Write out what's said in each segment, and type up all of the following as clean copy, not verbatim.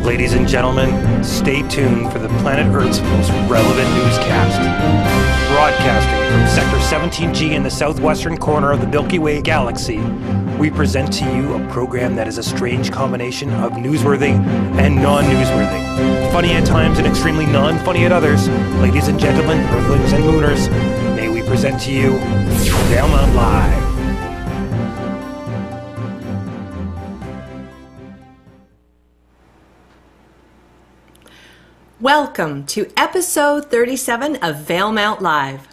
Ladies and gentlemen, stay tuned for the planet Earth's most relevant newscast. Broadcasting from Sector 17G in the southwestern corner of the Milky Way galaxy, we present to you a program that is a strange combination of newsworthy and non-newsworthy. Funny at times and extremely non-funny at others. Ladies and gentlemen, Earthlings and Mooners, may we present to you Valemount Live. Welcome to episode 37 of Valemount Live.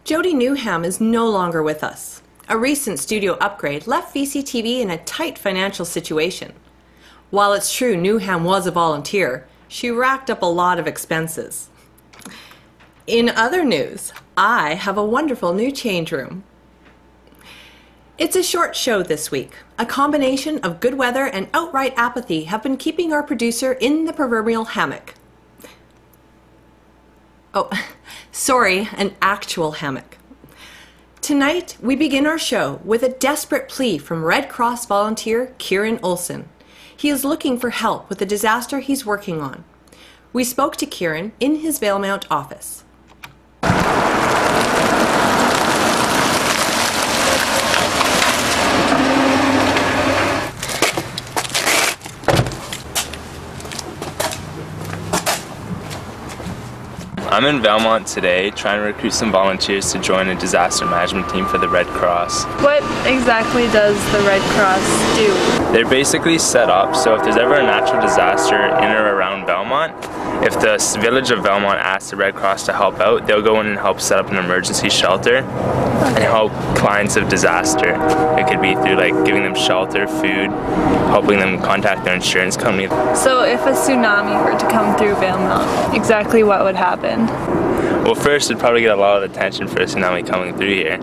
Jody Newham is no longer with us. A recent studio upgrade left VCTV in a tight financial situation. While it's true Newham was a volunteer, she racked up a lot of expenses. In other news, I have a wonderful new change room. It's a short show this week. A combination of good weather and outright apathy have been keeping our producer in the proverbial hammock. Oh, sorry, an actual hammock. Tonight, we begin our show with a desperate plea from Red Cross volunteer Ciaran Olsen. He is looking for help with the disaster he's working on. We spoke to Kieran in his Valemount office. I'm in Valemount today trying to recruit some volunteers to join a disaster management team for the Red Cross. What exactly does the Red Cross do? They're basically set up so if there's ever a natural disaster in or around Valemount, if the village of Valemount asks the Red Cross to help out, they'll go in and help set up an emergency shelter and help clients of disaster. It could be through like giving them shelter, food, helping them contact their insurance company. So if a tsunami were to come through Valemount, exactly what would happen? Well, first it'd probably get a lot of attention for a tsunami coming through here,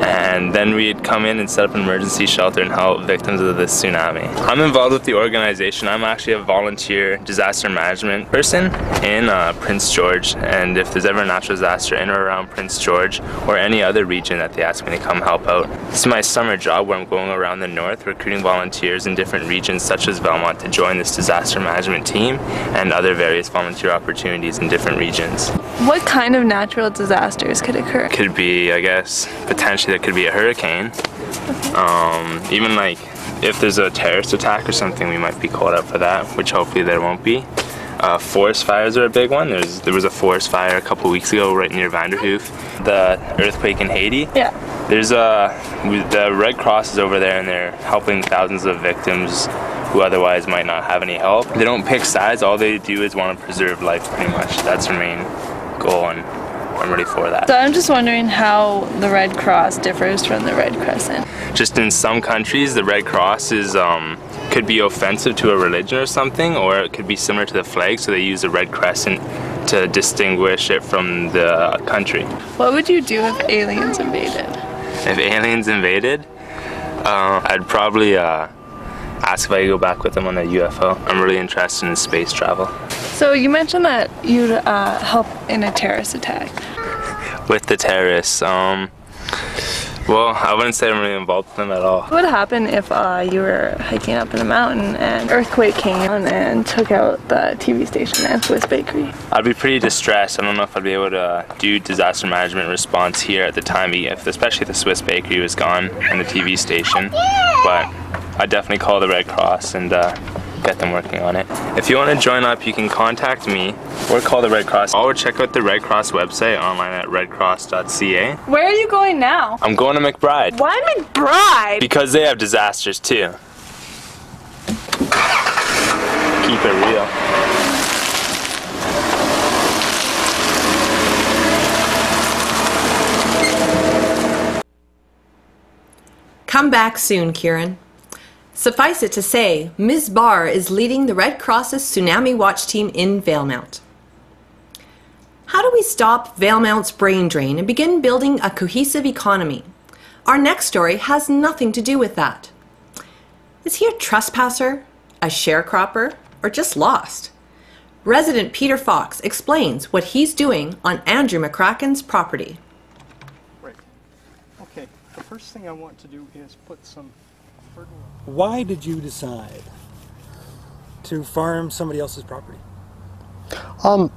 and then we'd come in and set up an emergency shelter and help victims of this tsunami. I'm involved with the organization. I'm actually a volunteer disaster management person in Prince George, and if there's ever a natural disaster in or around Prince George or any other region that they ask me to come help out. This is my summer job where I'm going around the north recruiting volunteers in different regions such as Valemount to join this disaster management team and other various volunteer opportunities in different regions. What kind of natural disasters could occur? Could be, I guess, potentially there could be a hurricane. Even like if there's a terrorist attack or something, we might be called up for that, which hopefully there won't be. Forest fires are a big one. There was a forest fire a couple weeks ago right near Vanderhoof. The earthquake in Haiti. Yeah. The Red Cross is over there and they're helping thousands of victims who otherwise might not have any help. They don't pick sides. All they do is want to preserve life pretty much. That's their main goal, and I'm ready for that. So I'm just wondering how the Red Cross differs from the Red Crescent. Just in some countries, the Red Cross is could be offensive to a religion or something, or it could be similar to the flag, so they use the Red Crescent to distinguish it from the country. What would you do if aliens invaded? If aliens invaded, I'd probably ask if I could go back with them on a UFO. I'm really interested in space travel. So you mentioned that you'd help in a terrorist attack. With the terrorists, well, I wouldn't say I'm really involved with them at all. What would happen if you were hiking up in a mountain and an earthquake came and took out the TV station and Swiss Bakery? I'd be pretty distressed. I don't know if I'd be able to do disaster management response here at the time, especially if the Swiss Bakery was gone and the TV station. But I'd definitely call the Red Cross and get them working on it. If you want to join up, you can contact me or call the Red Cross, or check out the Red Cross website online at redcross.ca. Where are you going now? I'm going to McBride. Why McBride? Because they have disasters too. Keep it real. Come back soon, Kieran. Suffice it to say, Ms. Barr is leading the Red Cross's Tsunami Watch team in Valemount. How do we stop Valemount's brain drain and begin building a cohesive economy? Our next story has nothing to do with that. Is he a trespasser, a sharecropper, or just lost? Resident Peter Fox explains what he's doing on Andrew McCracken's property. Right. Okay, the first thing I want to do is put some fertilizer. Why did you decide to farm somebody else's property?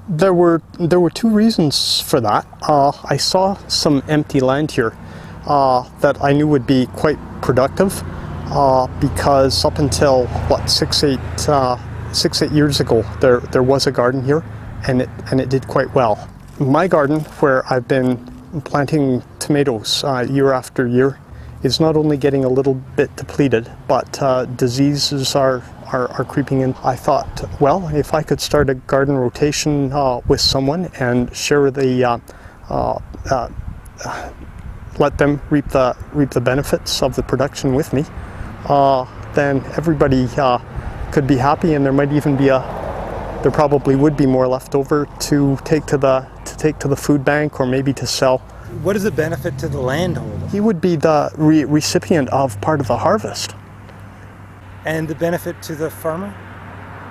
There were two reasons for that. I saw some empty land here that I knew would be quite productive because up until what 6-8 years ago there was a garden here and it did quite well. My garden, where I've been planting tomatoes year after year, is not only getting a little bit depleted, but diseases are creeping in. I thought, well, if I could start a garden rotation with someone and share the let them reap the benefits of the production with me, then everybody could be happy, and there might even be there probably would be more left over to take to the food bank or maybe to sell. What is the benefit to the landholder? He would be the recipient of part of the harvest. And the benefit to the farmer?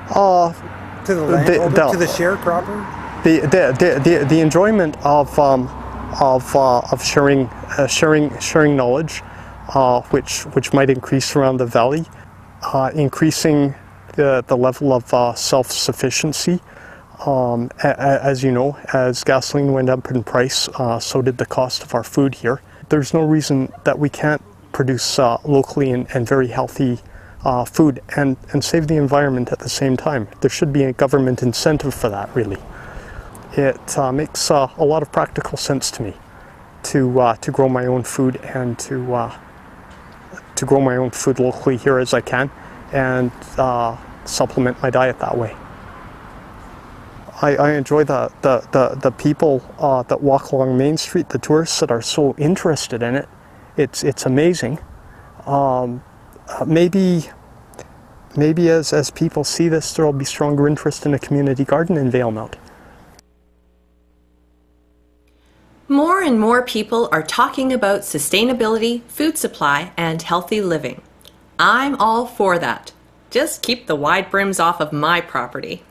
To the landholder? To the sharecropper? The enjoyment of sharing knowledge, which might increase around the valley, increasing the level of self-sufficiency. As you know, as gasoline went up in price, so did the cost of our food here. There's no reason that we can't produce locally and very healthy food and save the environment at the same time. There should be a government incentive for that, really. It makes a lot of practical sense to me to grow my own food and to grow my own food locally here as I can and supplement my diet that way. I enjoy the people that walk along Main Street, the tourists that are so interested in it. It's amazing. Maybe as people see this, there will be stronger interest in a community garden in Valemount. More and more people are talking about sustainability, food supply, and healthy living. I'm all for that. Just keep the wide brims off of my property.